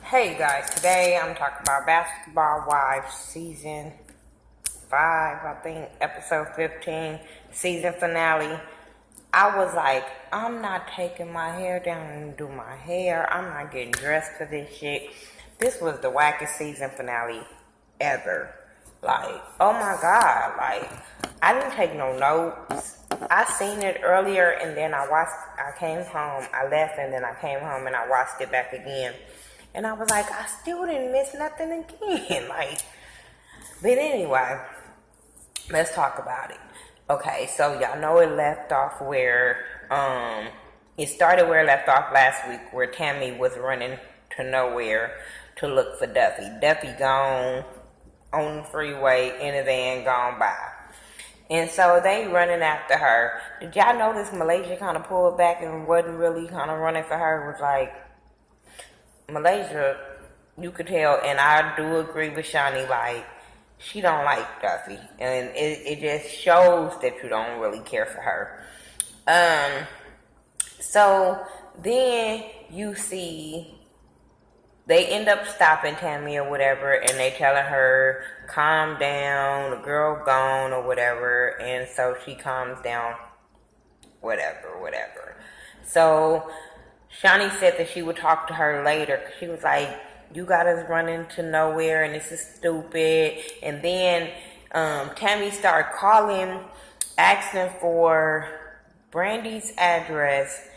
Hey guys, today I'm talking about Basketball Wives season 5, I think, episode 15, season finale. I was like, I'm not taking my hair down and do my hair. I'm not getting dressed for this shit. This was the wackest season finale ever. Like, oh my god, like, I didn't take no notes. I seen it earlier and then I came home, I left and then I came home and I watched it back again. And I was like, I still didn't miss nothing again. But anyway, let's talk about it. Okay, so y'all know it left off where, it started where it left off last week, where Tammy was running to nowhere to look for Duffy. Duffy gone on the freeway in a van, gone by. And so they running after her. Did y'all notice Malaysia kind of pulled back and wasn't really kind of running for her? It was like, Malaysia, you could tell, and I do agree with Shani, like, she don't like Duffy. And it just shows that you don't really care for her. So then you see they end up stopping Tammy or whatever, and they telling her, calm down, the girl gone or whatever, and so she calms down, whatever. So Shani said that she would talk to her later. She was like, you got us running to nowhere and this is stupid. And then Tammy started calling, asking for Brandy's address,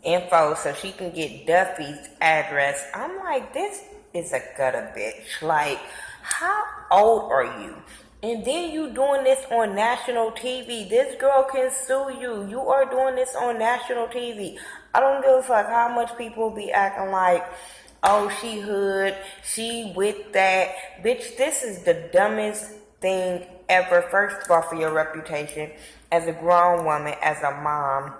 info, so she can get Duffy's address. I'm like, this is a gutter bitch. Like, how old are you? And then you doing this on national TV. This girl can sue you. You are doing this on national TV. I don't give a fuck how much people be acting like, oh, she hood, she with that. Bitch, this is the dumbest thing ever. First of all, for your reputation as a grown woman, as a mom.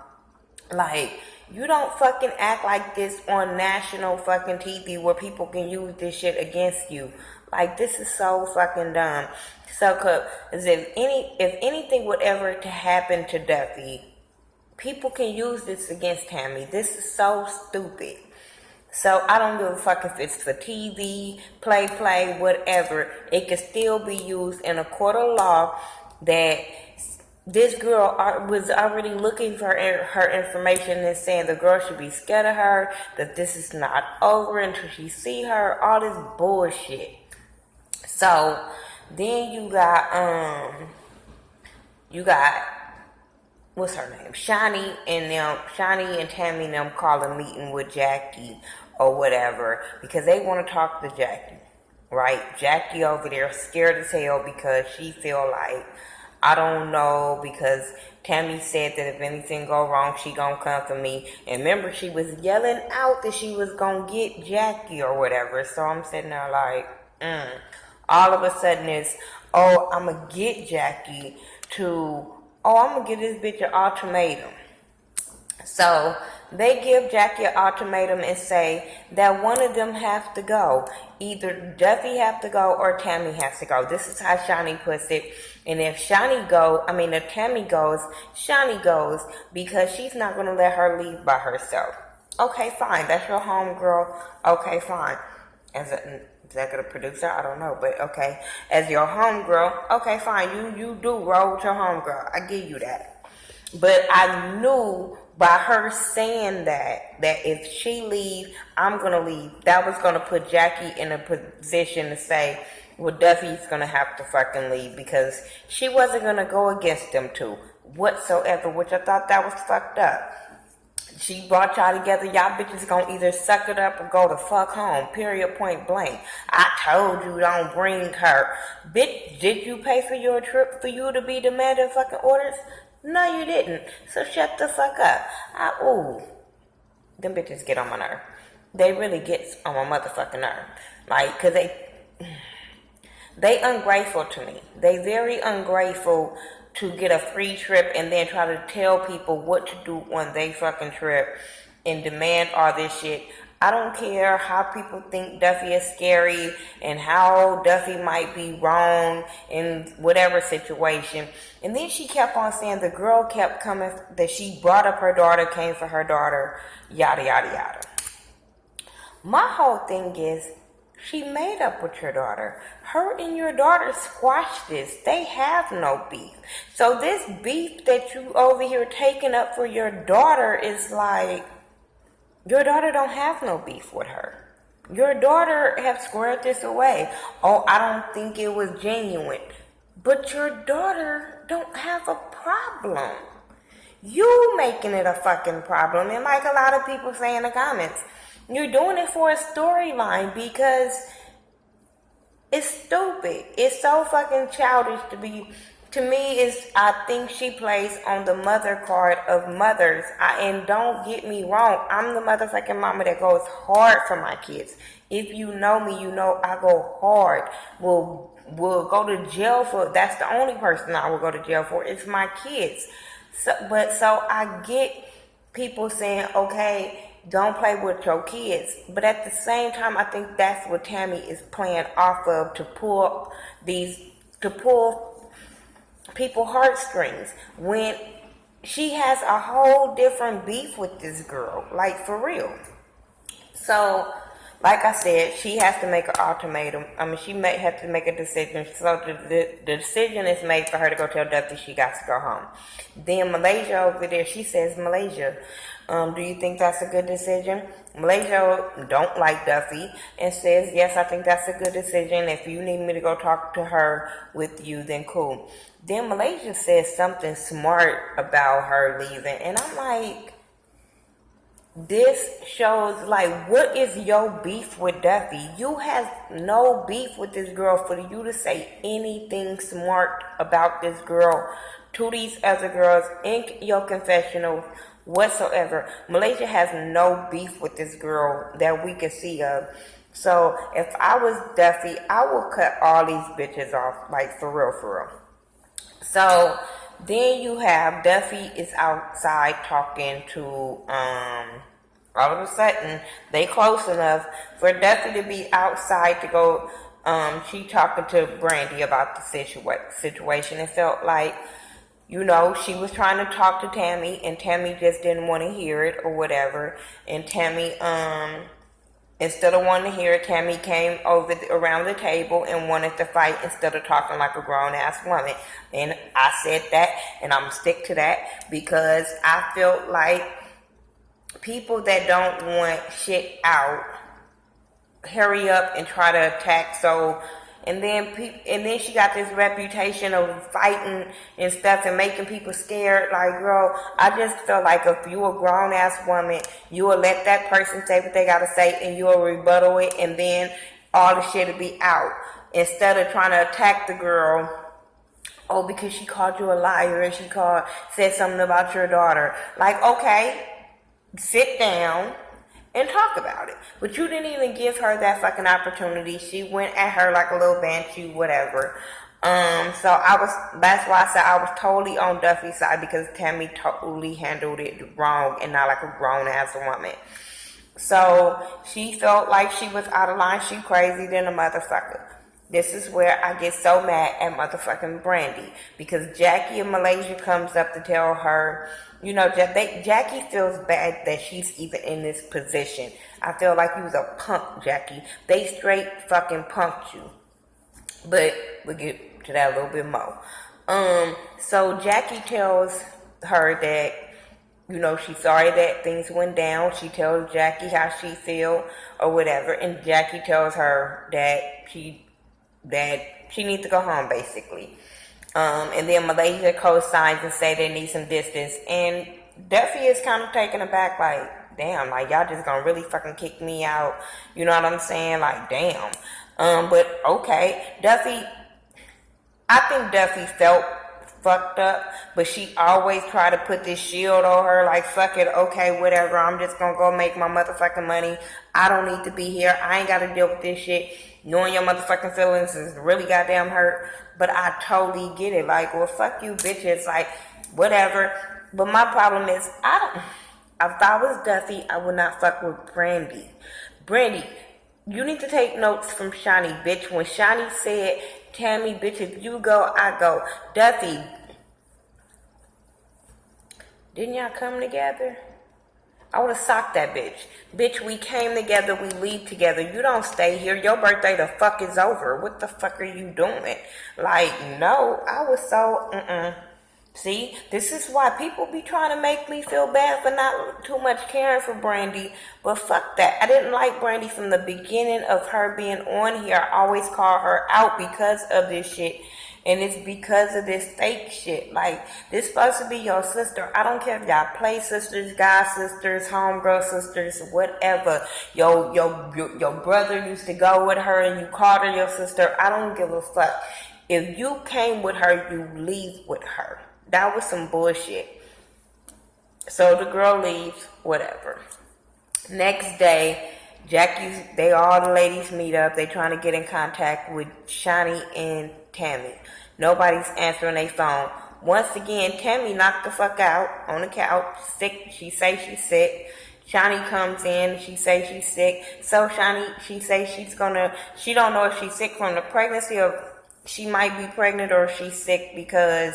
Like, you don't fucking act like this on national fucking TV where people can use this shit against you. Like, this is so fucking dumb. So, cause if anything would ever to happen to Duffy, people can use this against Tammy. This is so stupid. So I don't give a fuck if it's for TV, play, whatever. It can still be used in a court of law that this girl was already looking for her information and saying the girl should be scared of her, that this is not over until she see her, all this bullshit. So then you got what's her name? Shani and Tammy and them call a meeting with Jackie or whatever because they want to talk to Jackie, right? Jackie over there scared as hell because she feel like, I don't know, because Tammy said that if anything go wrong, she gonna come for me. And remember, she was yelling out that she was gonna get Jackie or whatever. So I'm sitting there like, all of a sudden it's, oh, I'm gonna get Jackie to, oh, I'm gonna give this bitch an ultimatum. So they give Jackie an ultimatum and say that one of them have to go. Either Duffy have to go or Tammy has to go. This is how Shani puts it. And if Tammy goes, Shani goes because she's not going to let her leave by herself. Okay, fine. That's your homegirl. Okay, fine. As an executive producer, I don't know, but okay. As your homegirl, okay, fine. You do roll with your homegirl. I give you that. But I knew by her saying that if she leave, I'm going to leave. That was going to put Jackie in a position to say, well, Duffy's going to have to fucking leave because she wasn't going to go against them two whatsoever, which I thought that was fucked up. She brought y'all together. Y'all bitches gonna either suck it up or go the fuck home. Period, point blank. I told you don't bring her. Bitch, did you pay for your trip for you to be demanding fucking orders? No, you didn't. So shut the fuck up. Them bitches get on my nerve. They really get on my motherfucking nerve. Like, cause they ungrateful to me. They very ungrateful to get a free trip and then try to tell people what to do on their fucking trip and demand all this shit. I don't care how people think Duffy is scary and how Duffy might be wrong in whatever situation. And then she kept on saying the girl kept coming, that she brought up her daughter, came for her daughter, yada, yada, yada. My whole thing is, she made up with your daughter. Her and your daughter squashed this. They have no beef. So this beef that you over here taking up for your daughter is like, your daughter don't have no beef with her. Your daughter have squared this away. Oh, I don't think it was genuine. But your daughter don't have a problem. You making it a fucking problem. And like a lot of people say in the comments, you're doing it for a storyline because it's stupid. It's so fucking childish to be. To me, I think she plays on the mother card of mothers. And don't get me wrong, I'm the motherfucking mama that goes hard for my kids. If you know me, you know I go hard. Will go to jail for. That's the only person I will go to jail for. It's my kids. So I get people saying, okay, don't play with your kids. But at the same time, I think that's what Tammy is playing off of to pull people heartstrings when she has a whole different beef with this girl. Like, for real. So, like I said, she has to make an ultimatum. I mean, she may have to make a decision. So the decision is made for her to go tell Duffy she got to go home. Then Malaysia over there, she says, Malaysia, do you think that's a good decision? Malaysia don't like Duffy and says, yes, I think that's a good decision. If you need me to go talk to her with you, then cool. Then Malaysia says something smart about her leaving. And I'm like, this shows, like, what is your beef with Duffy? You have no beef with this girl for you to say anything smart about this girl to these other girls in your confessional whatsoever. Malaysia has no beef with this girl that we can see of. So if I was Duffy, I would cut all these bitches off, like, for real. So then you have Duffy is outside talking to all of a sudden they close enough for Duffy to be outside to go. She talking to Brandy about the situation. It felt like, you know, she was trying to talk to Tammy and Tammy just didn't want to hear it or whatever. And Tammy, instead of wanting to hear it, Tammy came over around the table and wanted to fight instead of talking like a grown-ass woman. And I said that, and I'm going to stick to that, because I felt like people that don't want shit out hurry up and try to attack. So, and then she got this reputation of fighting and stuff and making people scared. Like, girl, I just feel like if you a grown ass woman, you will let that person say what they gotta say and you will rebuttal it, and then all the shit will be out. Instead of trying to attack the girl, oh, because she called you a liar and she said something about your daughter. Like, okay, sit down and talk about it. But you didn't even give her that fucking opportunity. She went at her like a little banshee, whatever. So that's why I said I was totally on Duffy's side, because Tammy totally handled it wrong and not like a grown ass woman. So she felt like she was out of line. She crazy than a motherfucker. This is where I get so mad at motherfucking Brandy, because Jackie in Malaysia comes up to tell her, you know, Jackie feels bad that she's even in this position. I feel like you was a punk, Jackie. They straight fucking punked you. But we'll get to that a little bit more. So Jackie tells her that, you know, she's sorry that things went down. She tells Jackie how she feel or whatever, and Jackie tells her that she needs to go home, basically. And then Malaysia co-signs and say they need some distance. And Duffy is kind of taken aback, like, damn, like, y'all just gonna really fucking kick me out. You know what I'm saying? Like, damn. But okay. I think Duffy felt fucked up, but she always try to put this shield on her, like, fuck it, okay, whatever, I'm just gonna go make my motherfucking money. I don't need to be here. I ain't gotta deal with this shit. Knowing your motherfucking feelings is really goddamn hurt. But I totally get it. Like, well, fuck you, bitches. Like, whatever. But my problem is, if I was Duffy, I would not fuck with Brandy. Brandy, you need to take notes from Shani, bitch. When Shani said, Tammy, bitch, if you go, I go. Duffy, didn't y'all come together? I would have socked that bitch. Bitch, we came together, we leave together. You don't stay here. Your birthday the fuck is over. What the fuck are you doing? Like, no, I was so, See, this is why people be trying to make me feel bad for not too much caring for Brandy. But fuck that. I didn't like Brandy from the beginning of her being on here. I always call her out because of this shit. And it's because of this fake shit. Like, this supposed to be your sister. I don't care if y'all play sisters, guy sisters, homegirl sisters, whatever. Your brother used to go with her and you called her your sister. I don't give a fuck. If you came with her, you leave with her. That was some bullshit. So the girl leaves, whatever. Next day, all the ladies meet up. They trying to get in contact with Shani and Tammy. Nobody's answering their phone. Once again, Tammy knocked the fuck out on the couch, sick. She say she's sick. Shani comes in, she say she's sick. So Shani, she say she don't know if she's sick from the pregnancy or she might be pregnant or she's sick because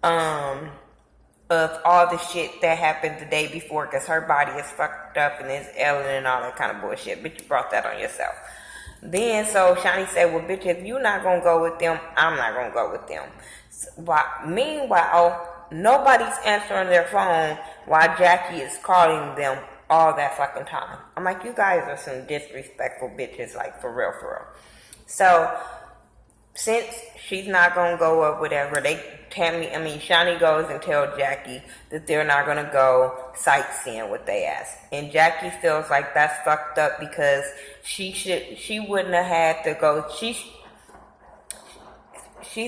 of all the shit that happened the day before because her body is fucked up and is ailing and all that kind of bullshit. But you brought that on yourself. Then, so Shani said, well, bitch, if you're not going to go with them, I'm not going to go with them. Meanwhile, nobody's answering their phone while Jackie is calling them all that fucking time. I'm like, you guys are some disrespectful bitches, like, for real, for real. So, since she's not going to go up, whatever, Shani goes and tells Jackie that they're not going to go sightseeing with they ass. And Jackie feels like that's fucked up because she wouldn't have had to go. She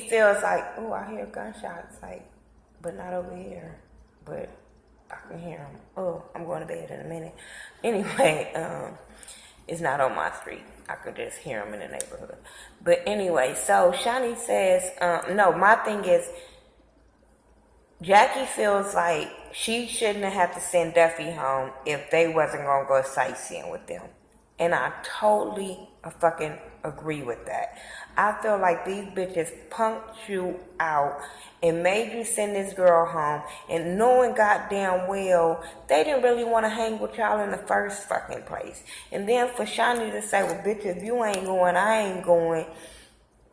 feels like, oh, I hear gunshots, like, but not over here. But I can hear them. Oh, I'm going to bed in a minute. Anyway, it's not on my street. I could just hear them in the neighborhood. But anyway, so Shani says, no, my thing is, Jackie feels like she shouldn't have had to send Duffy home if they wasn't going to go sightseeing with them. And I totally fucking agree with that. I feel like these bitches punked you out and made you send this girl home and knowing goddamn well they didn't really want to hang with y'all in the first fucking place. And then for Shani to say, well, bitch, if you ain't going, I ain't going,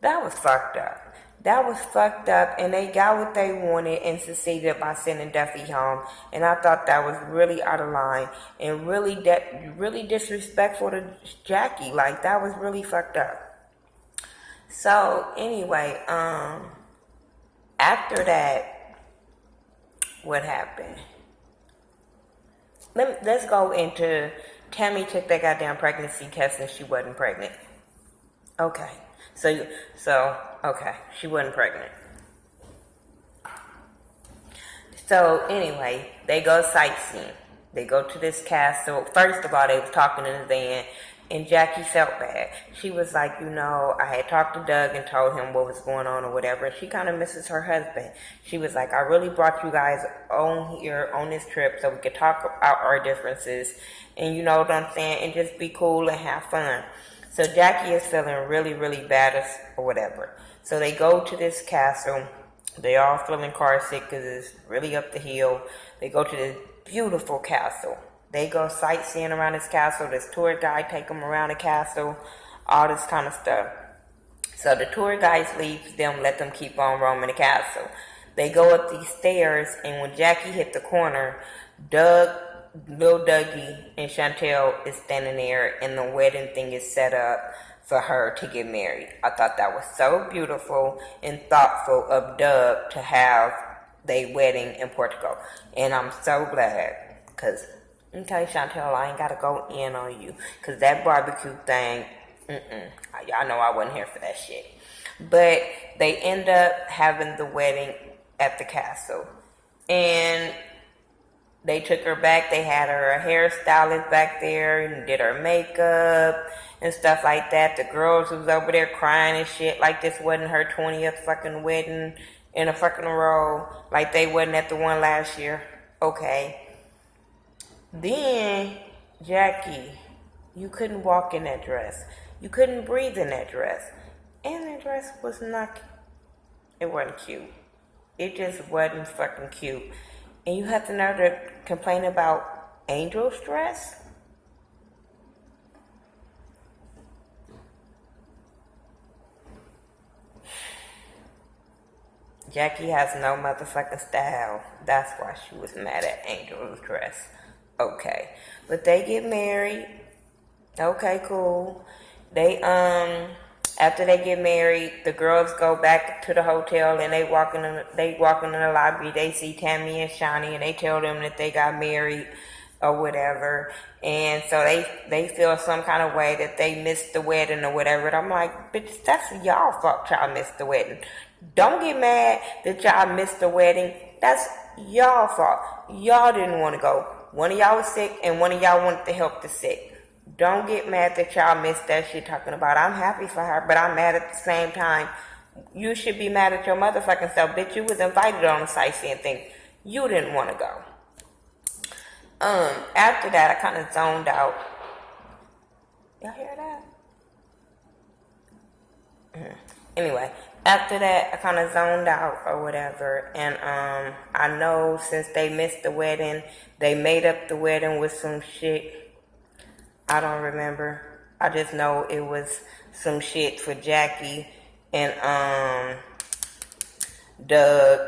that was fucked up. That was fucked up, and they got what they wanted and succeeded by sending Duffy home. And I thought that was really out of line and really disrespectful to Jackie. Like, that was really fucked up. So, anyway, after that, what happened? Let's go into Tammy took that goddamn pregnancy test and she wasn't pregnant. Okay. Okay, she wasn't pregnant. So anyway, they go sightseeing. They go to this castle. First of all, they was talking in the van, and Jackie felt bad. She was like, I had talked to Doug and told him what was going on or whatever. She kind of misses her husband. She was like, I really brought you guys on here on this trip so we could talk about our differences, and you know what I'm saying, and just be cool and have fun. So Jackie is feeling really, really bad or whatever. So they go to this castle. They all feeling car sick because it's really up the hill. They go to this beautiful castle. They go sightseeing around this castle. This tour guide take them around the castle. All this kind of stuff. So the tour guide leaves them, let them keep on roaming the castle. They go up these stairs, and when Jackie hit the corner, Lil Dougie and Chantel is standing there, and the wedding thing is set up for her to get married. I thought that was so beautiful and thoughtful of Doug to have their wedding in Portugal. And I'm so glad, because, okay, Chantel, I ain't got to go in on you, because that barbecue thing, y'all know I wasn't here for that shit. But they end up having the wedding at the castle. And they took her back. They had her hairstylist back there and did her makeup and stuff like that. The girls was over there crying and shit like this wasn't her 20th fucking wedding in a fucking row. Like they wasn't at the one last year. Okay. Then, Jackie, you couldn't walk in that dress. You couldn't breathe in that dress. And that dress was not, it wasn't cute. It just wasn't fucking cute. And you have the nerve to complain about Angel's dress? Jackie has no motherfucking style. That's why she was mad at Angel's dress. Okay. But they get married. Okay, cool. They after they get married, the girls go back to the hotel and they walk in the lobby, they see Tammy and Shawnee and they tell them that they got married or whatever. And so they feel some kind of way that they missed the wedding or whatever. And I'm like, bitch, that's y'all fault y'all missed the wedding. Don't get mad that y'all missed the wedding. That's y'all fault. Y'all didn't want to go. One of y'all was sick and one of y'all wanted to help the sick. Don't get mad that y'all missed that shit talking about. I'm happy for her, but I'm mad at the same time. You should be mad at your motherfucking self. Bitch, you was invited on a sightseeing thing. You didn't want to go. After that, I kind of zoned out. Y'all hear that? Anyway, after that, I kind of zoned out or whatever. And I know since they missed the wedding, they made up the wedding with some shit. I don't remember. I just know it was some shit for Jackie and Doug.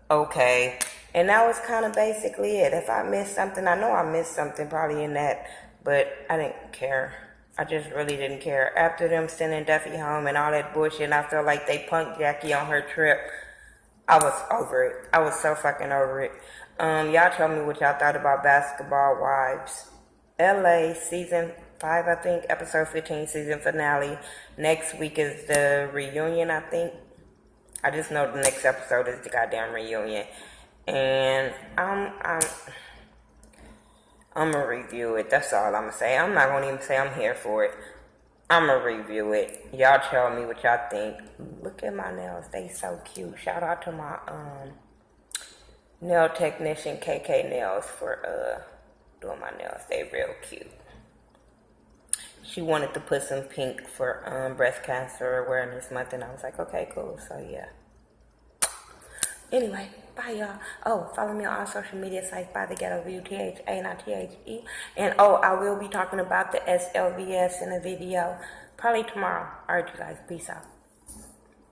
Okay. And that was kind of basically it. If I missed something, I know I missed something probably in that, but I didn't care. I just really didn't care. After them sending Duffy home and all that bullshit, and I felt like they punked Jackie on her trip, I was over it. I was so fucking over it. Y'all tell me what y'all thought about Basketball Wives. LA season 5, I think, episode 15, season finale. Next week is the reunion, I think. I just know the next episode is the goddamn reunion. And I'm gonna review it. That's all I'm gonna say. I'm not gonna even say I'm here for it. I'm gonna review it. Y'all tell me what y'all think. Look at my nails. They so cute. Shout out to my nail technician KK Nails for doing my nails. They real cute. She wanted to put some pink for breast cancer awareness month, and I was like, okay, cool. So yeah. Anyway, bye y'all. Oh, follow me on all social media sites by Thaghettoview, THA, not THE. And I will be talking about the SLVS in a video probably tomorrow. Alright, you guys, peace out.